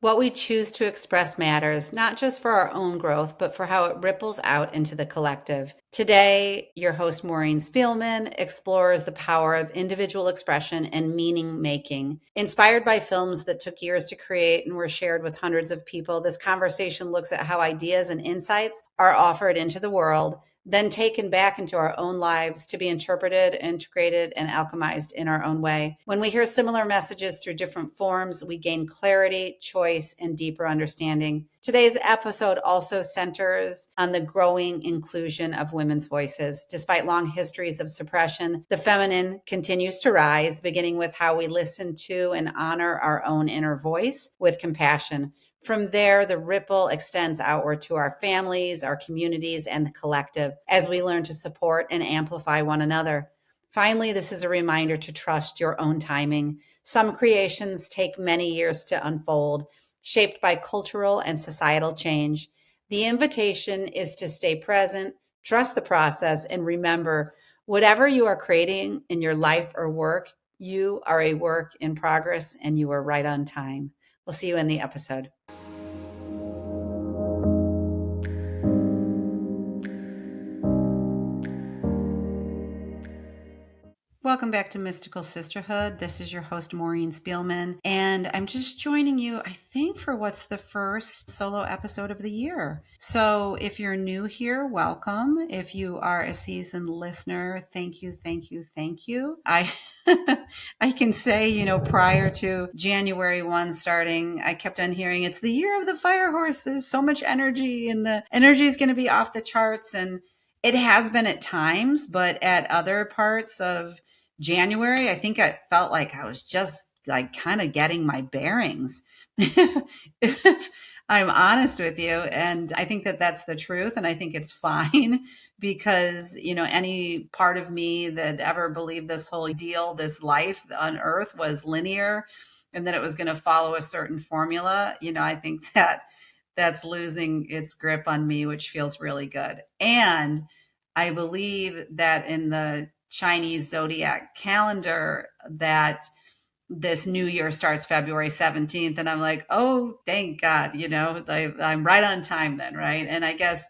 What we choose to express matters, not just for our own growth, but for how it ripples out into the collective. Today, your host, Maureen Spielman, explores the power of individual expression and meaning making. Inspired by films that took years to create and were shared with hundreds of people, this conversation looks at how ideas and insights are offered into the world, then taken back into our own lives to be interpreted, integrated, and alchemized in our own way. When we hear similar messages through different forms, we gain clarity, choice, and deeper understanding. Today's episode also centers on the growing inclusion of women's voices. Despite long histories of suppression, the feminine continues to rise, beginning with how we listen to and honor our own inner voice with compassion. From there, the ripple extends outward to our families, our communities, and the collective as we learn to support and amplify one another. Finally, this is a reminder to trust your own timing. Some creations take many years to unfold, shaped by cultural and societal change. The invitation is to stay present, trust the process, and remember whatever you are creating in your life or work, you are a work in progress and you are right on time. We'll see you in the episode. Welcome back to Mystical Sisterhood. This is your host, Maureen Spielman, and I'm just joining you, I think, for what's the first solo episode of the year. So if you're new here, welcome. If you are a seasoned listener, thank you, thank you, thank you. I can say, prior to January 1 starting, I kept on hearing it's the year of the fire horses, so much energy, and the energy is going to be off the charts. And it has been at times, but at other parts of January, I think I felt like I was just like kind of getting my bearings, if I'm honest with you. And I think that that's the truth. And I think it's fine because, any part of me that ever believed this whole deal, this life on earth was linear and that it was going to follow a certain formula, I think that that's losing its grip on me, which feels really good. And I believe that in the Chinese zodiac calendar that this new year starts February 17th. And I'm like, oh, thank God, I'm right on time then, right? And I guess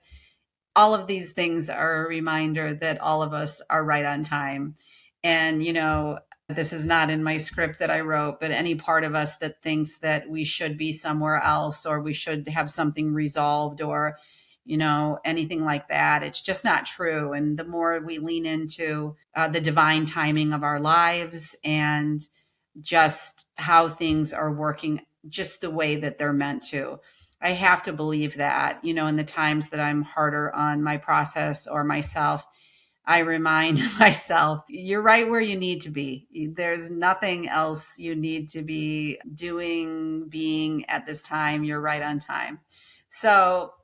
all of these things are a reminder that all of us are right on time. And, this is not in my script that I wrote, but any part of us that thinks that we should be somewhere else or we should have something resolved or anything like that. It's just not true. And the more we lean into the divine timing of our lives and just how things are working just the way that they're meant to, I have to believe that, in the times that I'm harder on my process or myself, I remind myself, you're right where you need to be. There's nothing else you need to be doing, being at this time. You're right on time. So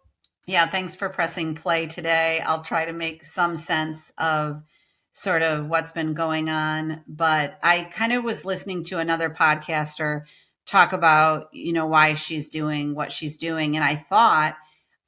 yeah, thanks for pressing play today. I'll try to make some sense of sort of what's been going on. But I kind of was listening to another podcaster talk about, why she's doing what she's doing. And I thought,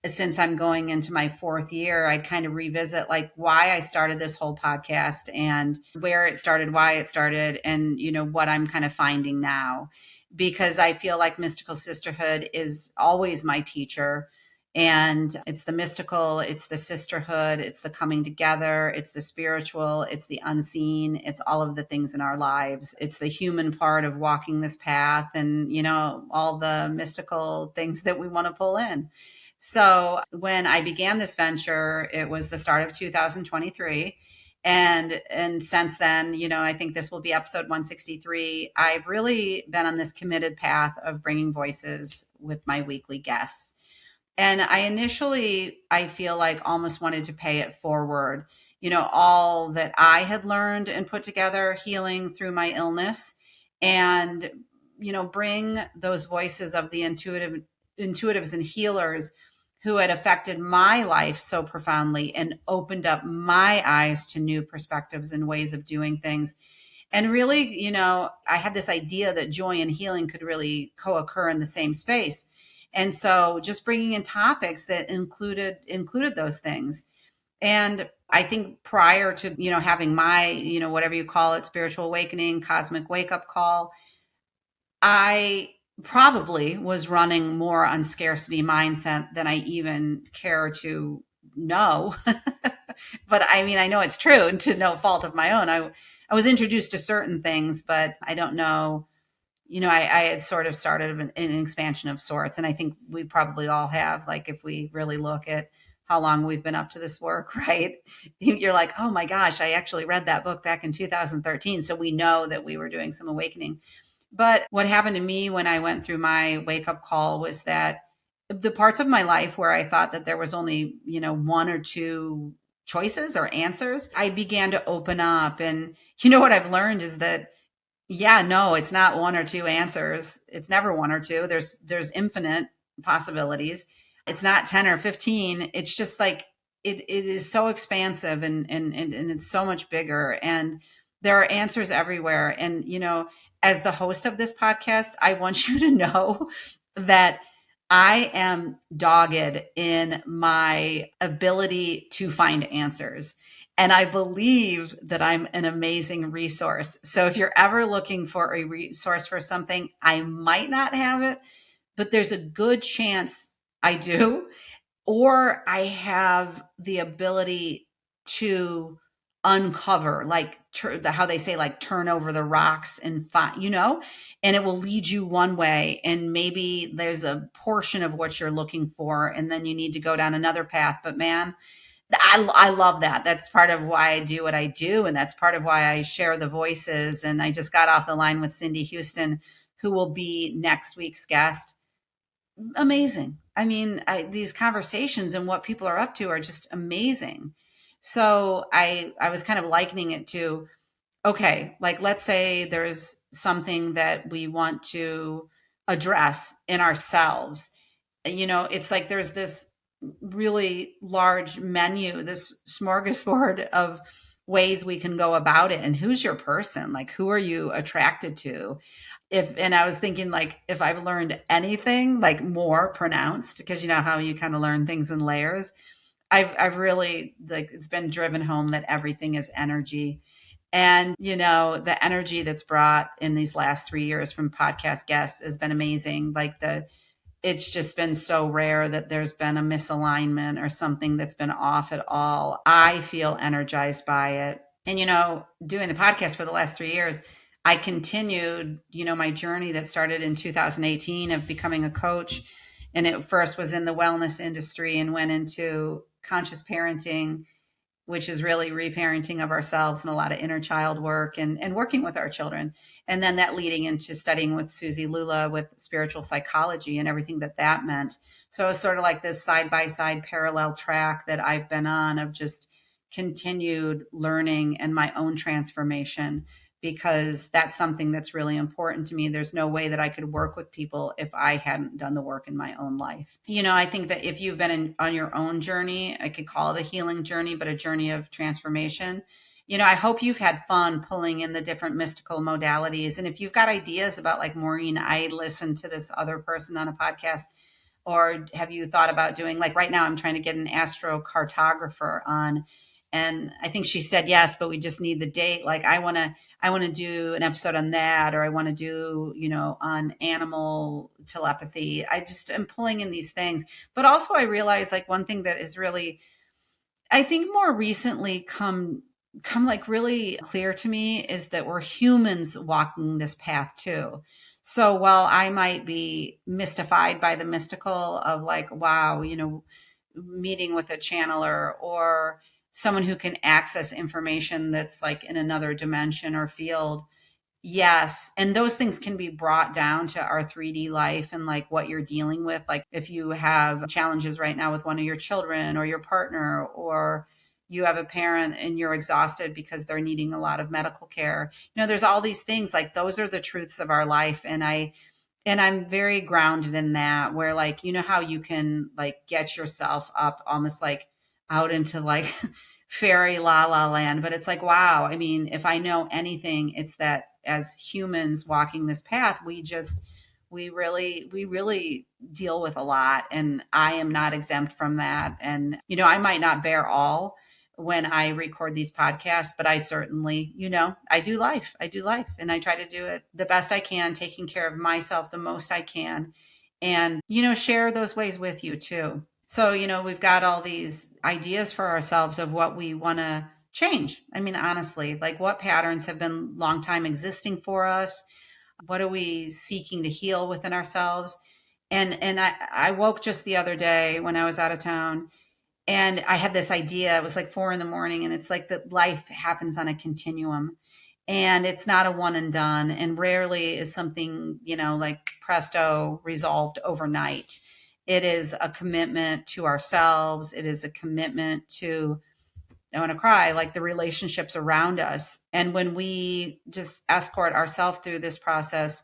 since I'm going into my fourth year, I'd kind of revisit like why I started this whole podcast and where it started, why it started, and, what I'm kind of finding now. Because I feel like Mystical Sisterhood is always my teacher. And it's the mystical, it's the sisterhood, it's the coming together, it's the spiritual, it's the unseen, it's all of the things in our lives. It's the human part of walking this path and, all the mystical things that we want to pull in. So when I began this venture, it was the start of 2023. And since then, I think this will be episode 163. I've really been on this committed path of bringing voices with my weekly guests. And I feel like almost wanted to pay it forward, all that I had learned and put together healing through my illness and, bring those voices of the intuitives and healers who had affected my life so profoundly and opened up my eyes to new perspectives and ways of doing things. And really, I had this idea that joy and healing could really co-occur in the same space. And so just bringing in topics that included those things. And I think prior to, having my, whatever you call it, spiritual awakening, cosmic wake up call, I probably was running more on scarcity mindset than I even care to know. But I mean, I know it's true, and to no fault of my own. I was introduced to certain things, but I don't know. I had sort of started an expansion of sorts, and I think we probably all have. Like, if we really look at how long we've been up to this work, right? You're like, oh my gosh, I actually read that book back in 2013, so we know that we were doing some awakening. But what happened to me when I went through my wake up call was that the parts of my life where I thought that there was only, one or two choices or answers, I began to open up. And what I've learned is that, yeah, no, it's not one or two answers. It's never one or two. There's infinite possibilities. It's not 10 or 15. It's just like it is so expansive, and it's so much bigger, and there are answers everywhere. And as the host of this podcast, I want you to know that I am dogged in my ability to find answers. And I believe that I'm an amazing resource. So if you're ever looking for a resource for something, I might not have it, but there's a good chance I do, or I have the ability to uncover, like how they say, like turn over the rocks and find, and it will lead you one way. And maybe there's a portion of what you're looking for, and then you need to go down another path. But man, I love that. That's part of why I do what I do. And that's part of why I share the voices. And I just got off the line with Cindy Houston, who will be next week's guest. Amazing. I mean, these conversations and what people are up to are just amazing. So I was kind of likening it to, okay, like let's say there's something that we want to address in ourselves. It's like there's this really large menu, this smorgasbord of ways we can go about it. And who's your person? Like, who are you attracted to? And I was thinking, like, if I've learned anything like more pronounced, because you know how you kind of learn things in layers, I've really, like, it's been driven home that everything is energy. And the energy that's brought in these last 3 years from podcast guests has been amazing. Like, it's just been so rare that there's been a misalignment or something that's been off at all. I feel energized by it. And, doing the podcast for the last 3 years, I continued, my journey that started in 2018 of becoming a coach. And it first was in the wellness industry and went into conscious parenting, which is really reparenting of ourselves and a lot of inner child work and working with our children. And then that leading into studying with Susie Lula with spiritual psychology and everything that meant. So it was sort of like this side by side parallel track that I've been on of just continued learning and my own transformation, because that's something that's really important to me. There's no way that I could work with people if I hadn't done the work in my own life. I think that if you've been on your own journey, I could call it a healing journey, but a journey of transformation. I hope you've had fun pulling in the different mystical modalities. And if you've got ideas about, like, Maureen, I listened to this other person on a podcast, or have you thought about doing, like, right now I'm trying to get an astrocartographer on, and I think she said yes, but we just need the date. Like, I want to do an episode on that, or I want to do, on animal telepathy. I just am pulling in these things. But also I realize, like, one thing that is really, I think, more recently come like really clear to me is that we're humans walking this path too. So while I might be mystified by the mystical of, like, wow, meeting with a channeler or someone who can access information that's like in another dimension or field. Yes. And those things can be brought down to our 3D life and, like, what you're dealing with. Like, if you have challenges right now with one of your children or your partner, or you have a parent and you're exhausted because they're needing a lot of medical care, there's all these things, like, those are the truths of our life. And I'm very grounded in that, where, like, how you can, like, get yourself up almost like out into, like, fairy la la land. But it's like, wow, I mean, if I know anything, it's that as humans walking this path, we really deal with a lot. And I am not exempt from that. And, I might not bear all when I record these podcasts, but I certainly, I do life. I do life and I try to do it the best I can, taking care of myself the most I can, and, share those ways with you too. So, we've got all these ideas for ourselves of what we want to change. I mean, honestly, like what patterns have been long time existing for us? What are we seeking to heal within ourselves? And I woke just the other day when I was out of town, and I had this idea. It was like 4 a.m, and it's like that life happens on a continuum, and it's not a one and done, and rarely is something, like presto resolved overnight. It is a commitment to ourselves. It is a commitment to, I want to cry, like the relationships around us. And when we just escort ourselves through this process,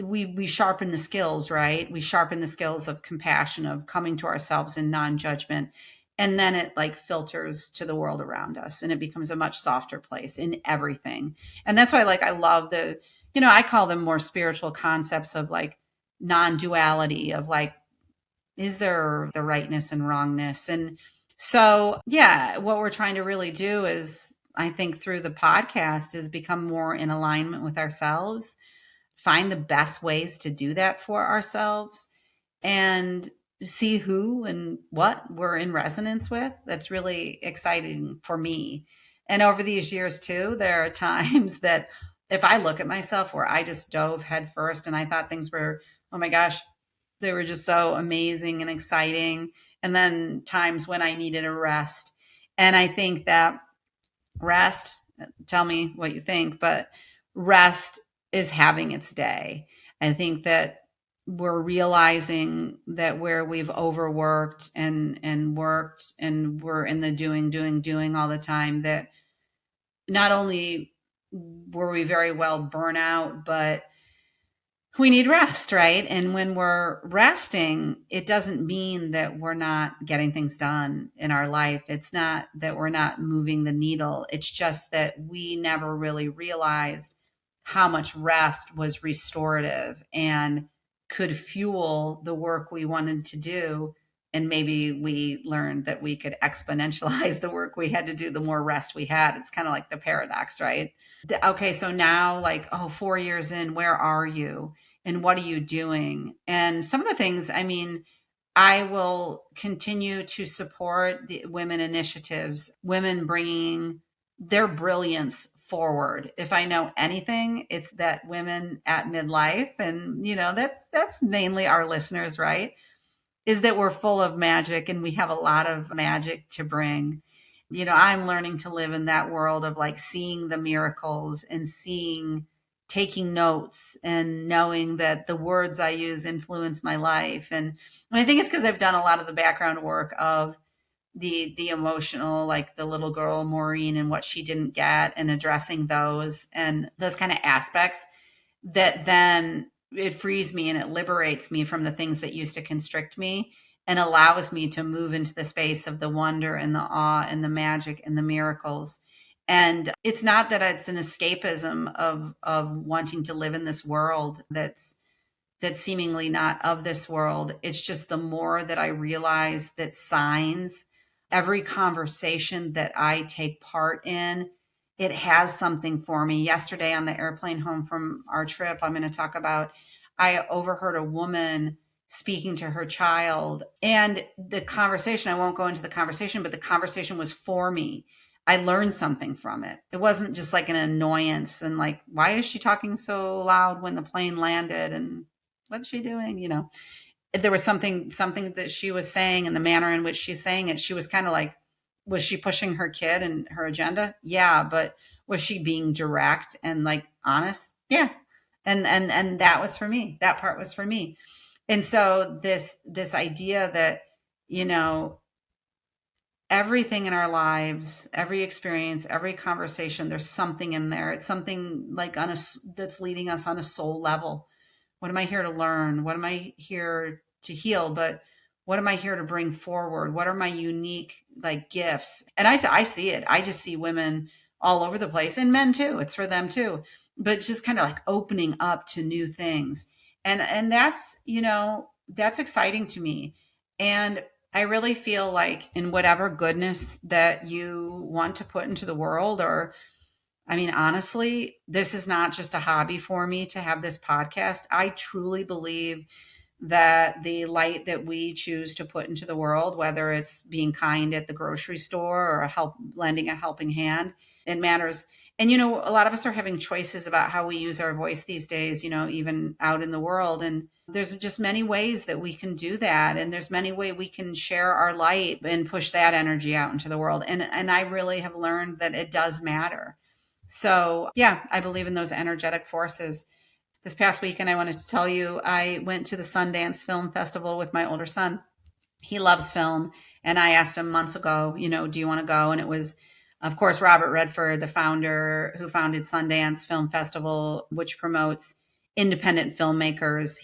we sharpen the skills, right? We sharpen the skills of compassion, of coming to ourselves in non-judgment. And then it like filters to the world around us, and it becomes a much softer place in everything. And that's why, like, I love I call them more spiritual concepts of like non-duality, of like, is there the rightness and wrongness? And so, yeah, what we're trying to really do is, I think through the podcast, is become more in alignment with ourselves, find the best ways to do that for ourselves, and see who and what we're in resonance with. That's really exciting for me. And over these years too, there are times that if I look at myself where I just dove headfirst and I thought things were, oh my gosh, they were just so amazing and exciting. And then times when I needed a rest. And I think that rest, tell me what you think, but rest is having its day. I think that we're realizing that where we've overworked and worked, and we're in the doing all the time, that not only were we very well burnout, but we need rest, right? And when we're resting, it doesn't mean that we're not getting things done in our life. It's not that we're not moving the needle. It's just that we never really realized how much rest was restorative and could fuel the work we wanted to do. And maybe we learned that we could exponentialize the work we had to do the more rest we had. It's kind of like the paradox, right? Okay, so now, like, oh, 4 years in, where are you? And what are you doing? And some of the things, I mean, I will continue to support the women initiatives, women bringing their brilliance forward. If I know anything, it's that women at midlife, and that's mainly our listeners, right? Is that we're full of magic and we have a lot of magic to bring. I'm learning to live in that world of like seeing the miracles and taking notes and knowing that the words I use influence my life. And I think it's because I've done a lot of the background work of the emotional, like the little girl Maureen and what she didn't get, and addressing those and those kind of aspects, that then it frees me and it liberates me from the things that used to constrict me, and allows me to move into the space of the wonder and the awe and the magic and the miracles. And it's not that it's an escapism of wanting to live in this world that's seemingly not of this world. It's just the more that I realize that signs, every conversation that I take part in, it has something for me. Yesterday on the airplane home from our trip, I'm going to talk about, I overheard a woman speaking to her child, and the conversation, I won't go into the conversation, but the conversation was for me. I learned something from it. It wasn't just like an annoyance and like, why is she talking so loud when the plane landed? And what's she doing? There was something that she was saying, and the manner in which she's saying it, she was kind of like, was she pushing her kid and her agenda? Yeah. But was she being direct and like honest? Yeah. And that was for me. That part was for me. And so this idea that, you know, everything in our lives, every experience, every conversation, there's something in there. It's something like that's leading us on a soul level. What am I here to learn? What am I here to heal? But what am I here to bring forward? What are my unique like gifts? And I see it. I just see women all over the place, and men too. It's for them too. But just kind of like opening up to new things. And that's, that's exciting to me. And I really feel like in whatever goodness that you want to put into the world, or I mean, honestly, this is not just a hobby for me to have this podcast. I truly believe that the light that we choose to put into the world, whether it's being kind at the grocery store or lending a helping hand, it matters. And a lot of us are having choices about how we use our voice these days, even out in the world. And there's just many ways that we can do that. And there's many ways we can share our light and push that energy out into the world. And I really have learned that it does matter. So yeah, I believe in those energetic forces. This past weekend, I wanted to tell you, I went to the Sundance Film Festival with my older son. He loves film. And I asked him months ago, do you want to go? And it was, of course, Robert Redford, the founder who founded Sundance Film Festival, which promotes independent filmmakers.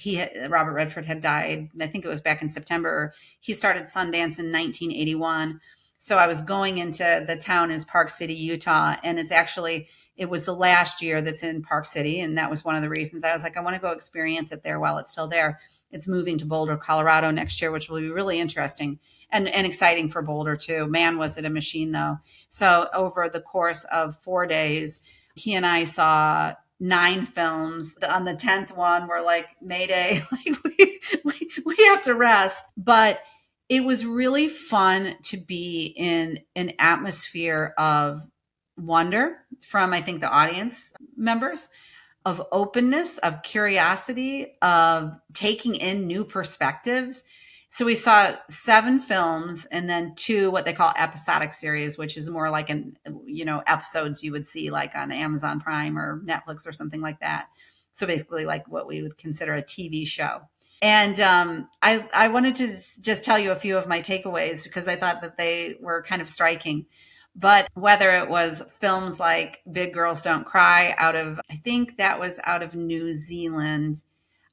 Robert Redford had died, I think it was back in September. He started Sundance in 1981. So I was going into the town is Park City, Utah, and it was the last year that's in Park City. And that was one of the reasons I was like, I want to go experience it there while it's still there. It's moving to Boulder, Colorado next year, which will be really interesting and exciting for Boulder too. Man, was it a machine though. So over the course of 4 days, he and I saw 9 films. On the 10th one, we're like, Mayday, like we have to rest. But it was really fun to be in an atmosphere of wonder from, I think, the audience members, of openness, of curiosity, of taking in new perspectives. So we saw 7 films and then 2 what they call episodic series, which is more like episodes you would see like on Amazon Prime or Netflix or something like that. So basically like what we would consider a TV show. And I wanted to just tell you a few of my takeaways because I thought that they were kind of striking. But whether it was films like Big Girls Don't Cry I think that was out of New Zealand,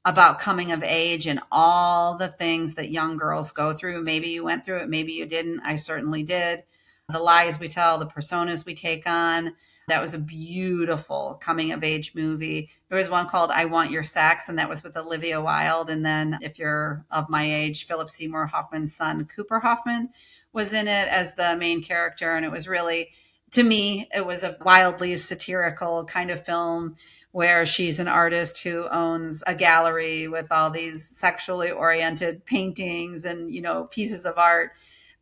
about coming of age and all the things that young girls go through. Maybe you went through it, maybe you didn't. I certainly did. The lies we tell, the personas we take on. That was a beautiful coming of age movie. There was one called I Want Your Sex, and that was with Olivia Wilde. And then, if you're of my age, Philip Seymour Hoffman's son, Cooper Hoffman, was in it as the main character. And it was really, to me, it was a wildly satirical kind of film where she's an artist who owns a gallery with all these sexually oriented paintings and, pieces of art.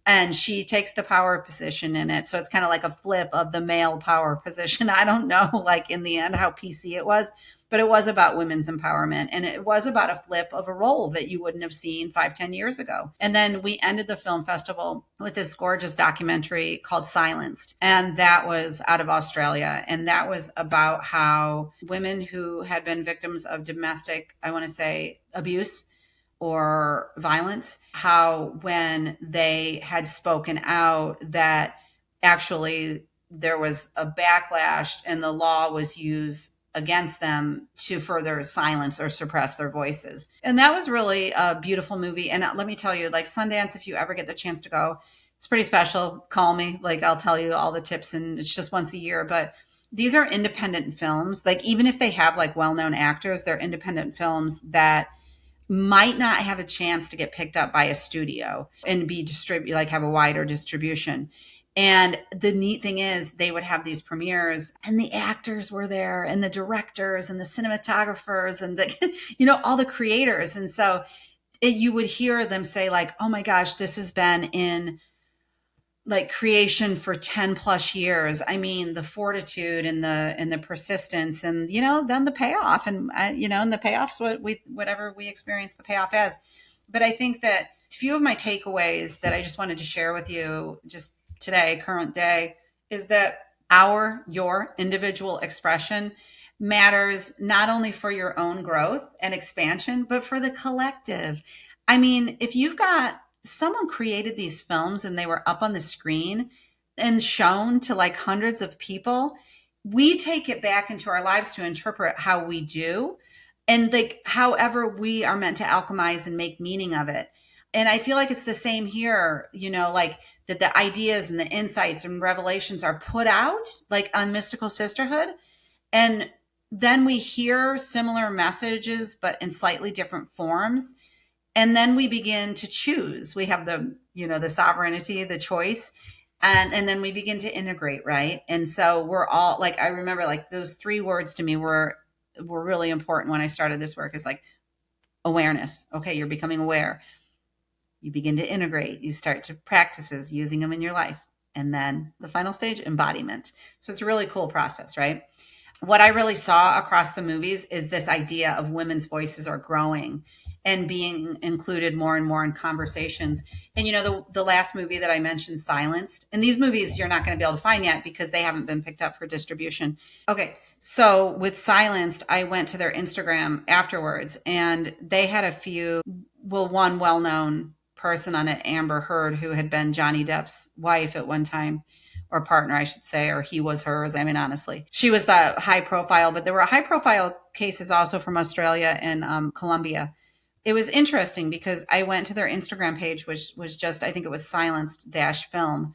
And she takes the power position in it. So it's kind of like a flip of the male power position. I don't know, like in the end, how PC it was, but it was about women's empowerment. And it was about a flip of a role that you wouldn't have seen 5-10 years ago. And then we ended the film festival with this gorgeous documentary called Silenced. And that was out of Australia. And that was about how women who had been victims of domestic, I want to say, abuse or violence, how when they had spoken out that actually there was a backlash and the law was used against them to further silence or suppress their voices. And that was really a beautiful movie. And let me tell you, like Sundance, if you ever get the chance to go, it's pretty special. Call me, like I'll tell you all the tips, and it's just once a year. But these are independent films. Like even if they have like well-known actors, they're independent films that might not have a chance to get picked up by a studio and be distributed, like have a wider distribution. And the neat thing is they would have these premieres and the actors were there and the directors and the cinematographers and all the creators. And so you would hear them say like, oh my gosh, this has been in like creation for 10 plus years. I mean, the fortitude and the persistence and, then the payoff and, and the payoff's whatever we experience the payoff as. But I think that a few of my takeaways that I just wanted to share with you just today, current day, is that your individual expression matters not only for your own growth and expansion, but for the collective. I mean, if you've got someone created these films and they were up on the screen and shown to like hundreds of people, we take it back into our lives to interpret how we do and like however we are meant to alchemize and make meaning of it. And I feel like it's the same here, like that the ideas and the insights and revelations are put out like on Mystical Sisterhood. And then we hear similar messages, but in slightly different forms. And then we begin to choose. We have the sovereignty, the choice. And then we begin to integrate, right? And so we're all like, I remember like those three words to me were really important when I started this work, is like awareness. Okay, you're becoming aware. You begin to integrate. You start to practices using them in your life. And then the final stage, embodiment. So it's a really cool process, right? What I really saw across the movies is this idea of women's voices are growing and being included more and more in conversations. And the last movie that I mentioned, Silenced, and these movies you're not going to be able to find yet because they haven't been picked up for distribution. Okay, so with Silenced, I went to their Instagram afterwards, and they had a few, one well-known person on it, Amber Heard, who had been Johnny Depp's wife at one time, or partner, I should say, or he was hers. I mean, honestly, she was the high profile, but there were high profile cases also from Australia and Colombia. It was interesting because I went to their Instagram page, which was just, I think it was silenced dash film.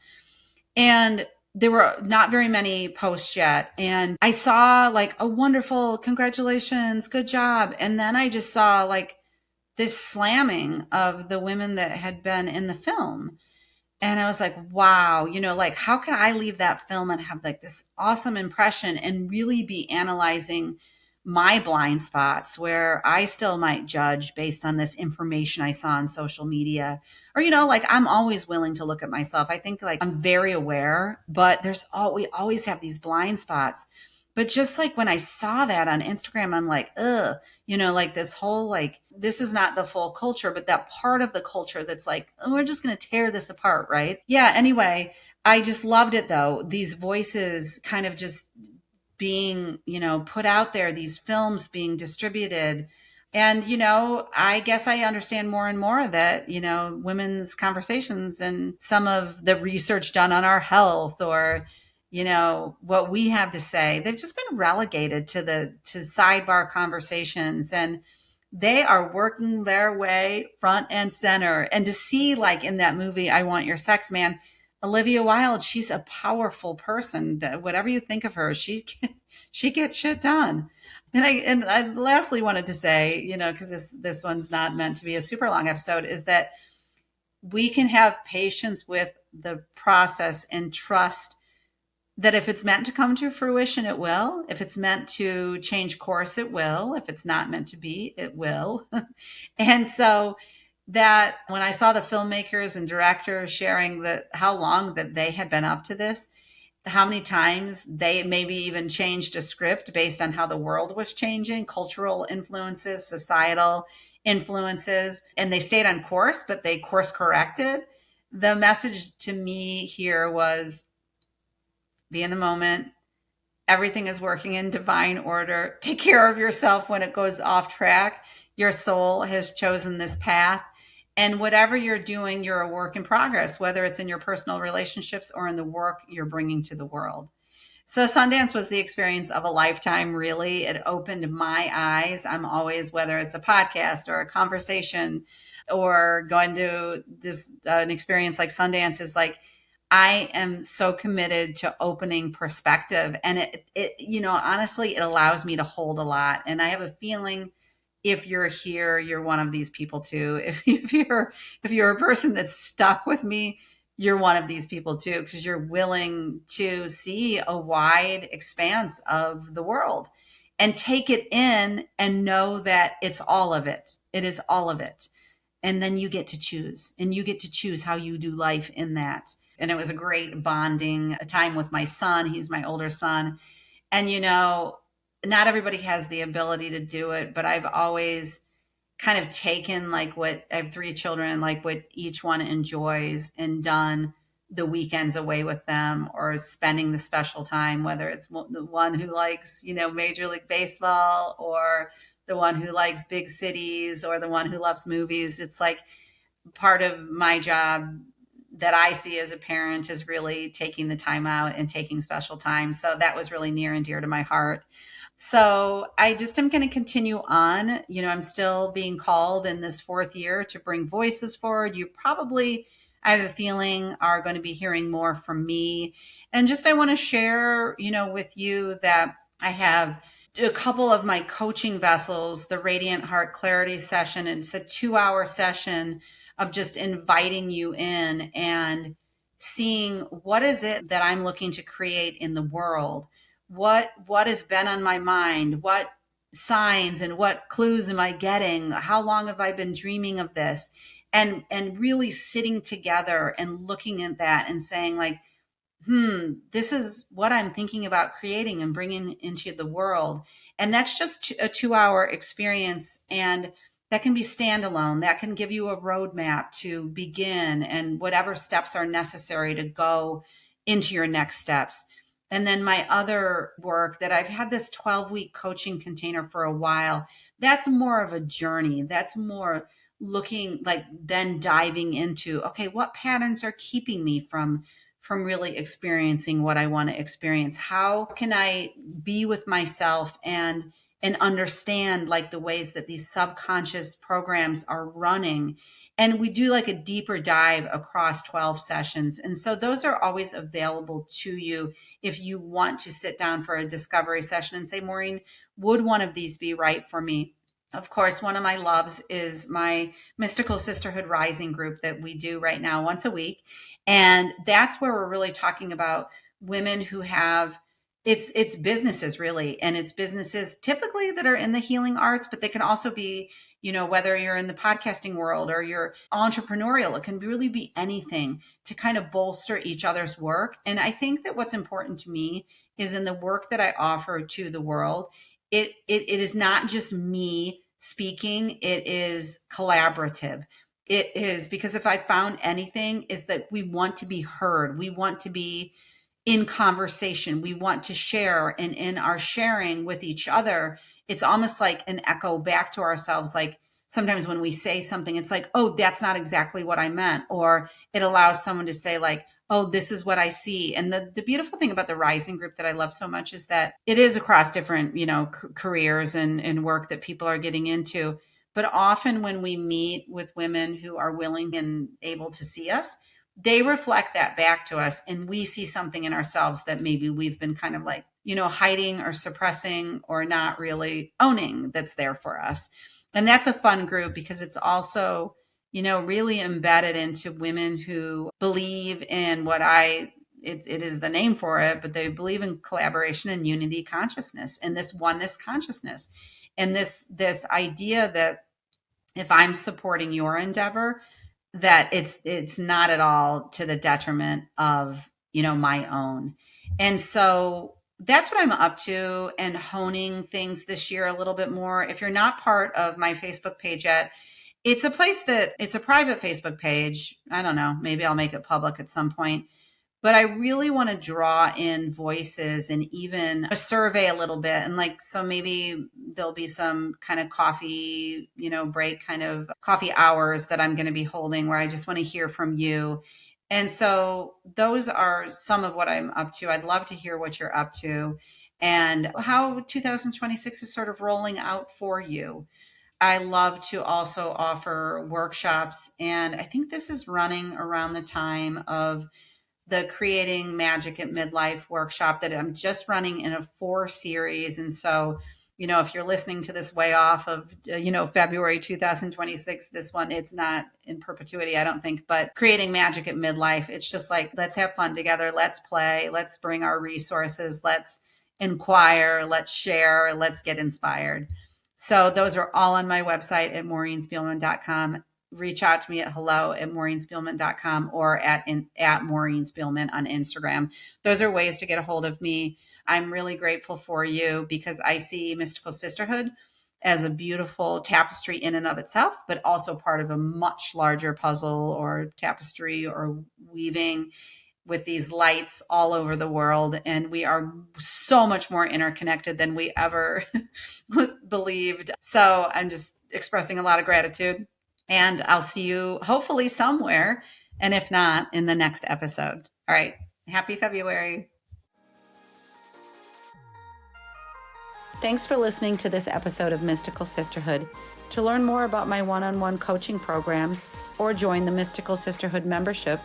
And there were not very many posts yet. And I saw like a wonderful congratulations, good job. And then I just saw like this slamming of the women that had been in the film. And I was like, wow, like how can I leave that film and have like this awesome impression and really be analyzing my blind spots where I still might judge based on this information I saw on social media. Or, like I'm always willing to look at myself. I think like I'm very aware, but we always have these blind spots. But just like when I saw that on Instagram, I'm like, ugh, like this whole, like, this is not the full culture, but that part of the culture that's like, oh, we're just going to tear this apart, right? Yeah. Anyway, I just loved it though. These voices kind of just being, put out there, these films being distributed. And, I guess I understand more and more that, women's conversations and some of the research done on our health, or, what we have to say, they've just been relegated to sidebar conversations, and they are working their way front and center. And to see, like in that movie, I Want Your Sex Man, Olivia Wilde, she's a powerful person. Whatever you think of her, she gets shit done. And I lastly wanted to say, because this one's not meant to be a super long episode, is that we can have patience with the process and trust that if it's meant to come to fruition, it will. If it's meant to change course, it will. If it's not meant to be, it will. And so that when I saw the filmmakers and directors sharing that how long that they had been up to this, how many times they maybe even changed a script based on how the world was changing, cultural influences, societal influences, and they stayed on course, but they course corrected. The message to me here was be in the moment. Everything is working in divine order. Take care of yourself when it goes off track. Your soul has chosen this path. And whatever you're doing, you're a work in progress, whether it's in your personal relationships or in the work you're bringing to the world. So Sundance was the experience of a lifetime, really. It opened my eyes. I'm always, whether it's a podcast or a conversation or going to this an experience like Sundance, is like, I am so committed to opening perspective. And honestly, it allows me to hold a lot. And I have a feeling if you're here, you're one of these people too. If you're a person that's stuck with me, you're one of these people too, because you're willing to see a wide expanse of the world and take it in and know that it's all of it. It is all of it. And then you get to choose, and you get to choose how you do life in that. And it was a great bonding time with my son. He's my older son. And, not everybody has the ability to do it, but I've always kind of taken like what I have three children, like what each one enjoys, and done the weekends away with them, or spending the special time, whether it's the one who likes, Major League Baseball, or the one who likes big cities, or the one who loves movies. It's like part of my job that I see as a parent is really taking the time out and taking special time. So that was really near and dear to my heart. So I just am going to continue on. I'm still being called in this fourth year to bring voices forward. You probably, I have a feeling, are going to be hearing more from me. And just I want to share, with you that I have a couple of my coaching vessels, the Radiant Heart Clarity session. It's a 2-hour session of just inviting you in and seeing what is it that I'm looking to create in the world. What has been on my mind? What signs and what clues am I getting? How long have I been dreaming of this? And really sitting together and looking at that and saying, like, this is what I'm thinking about creating and bringing into the world. And that's just a 2-hour experience. And that can be standalone. That can give you a roadmap to begin and whatever steps are necessary to go into your next steps. And then my other work that I've had this 12-week coaching container for a while, that's more of a journey. That's more looking like then diving into, okay, what patterns are keeping me from really experiencing what I want to experience? How can I be with myself and understand like the ways that these subconscious programs are running? And we do like a deeper dive across 12 sessions. And so those are always available to you if you want to sit down for a discovery session and say, Maureen, would one of these be right for me? Of course, one of my loves is my Mystical Sisterhood Rising group that we do right now once a week. And that's where we're really talking about women who have it's businesses really, and it's businesses typically that are in the healing arts, but they can also be, whether you're in the podcasting world or you're entrepreneurial, it can really be anything to kind of bolster each other's work. And I think that what's important to me is in the work that I offer to the world, it is not just me speaking, it is collaborative. It is, because if I found anything, is that we want to be heard. We want to be in conversation. We want to share. And in our sharing with each other, it's almost like an echo back to ourselves. Like sometimes when we say something, it's like, oh, that's not exactly what I meant. Or it allows someone to say like, oh, this is what I see. And the beautiful thing about the Rising group that I love so much is that it is across different, careers and work that people are getting into. But often when we meet with women who are willing and able to see us, they reflect that back to us, and we see something in ourselves that maybe we've been kind of like, hiding or suppressing or not really owning that's there for us. And that's a fun group because it's also, really embedded into women who believe in what it is the name for it, but they believe in collaboration and unity consciousness and this oneness consciousness. And this idea that if I'm supporting your endeavor, that it's not at all to the detriment of, my own. And so that's what I'm up to and honing things this year a little bit more. If you're not part of my Facebook page yet, it's a private Facebook page. I don't know, maybe I'll make it public at some point. But I really want to draw in voices and even a survey a little bit. And like, so maybe there'll be some kind of coffee, break kind of coffee hours that I'm going to be holding where I just want to hear from you. And so those are some of what I'm up to. I'd love to hear what you're up to and how 2026 is sort of rolling out for you. I love to also offer workshops. And I think this is running around the time of the Creating Magic at Midlife workshop that I'm just running in a 4 series. And so, if you're listening to this way off of, February 2026, this one, it's not in perpetuity, I don't think, but Creating Magic at Midlife, it's just like, let's have fun together. Let's play. Let's bring our resources. Let's inquire. Let's share. Let's get inspired. So those are all on my website at maureenspielman.com. Reach out to me at hello@maureenspielman.com or at Maureen Spielman on Instagram. Those are ways to get a hold of me. I'm really grateful for you because I see Mystical Sisterhood as a beautiful tapestry in and of itself, but also part of a much larger puzzle or tapestry or weaving with these lights all over the world. And we are so much more interconnected than we ever believed. So I'm just expressing a lot of gratitude. And I'll see you hopefully somewhere. And if not, in the next episode. All right. Happy February. Thanks for listening to this episode of Mystical Sisterhood. To learn more about my one-on-one coaching programs or join the Mystical Sisterhood membership,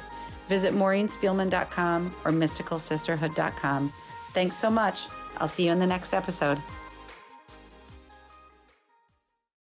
visit maureenspielman.com or mysticalsisterhood.com. Thanks so much. I'll see you in the next episode.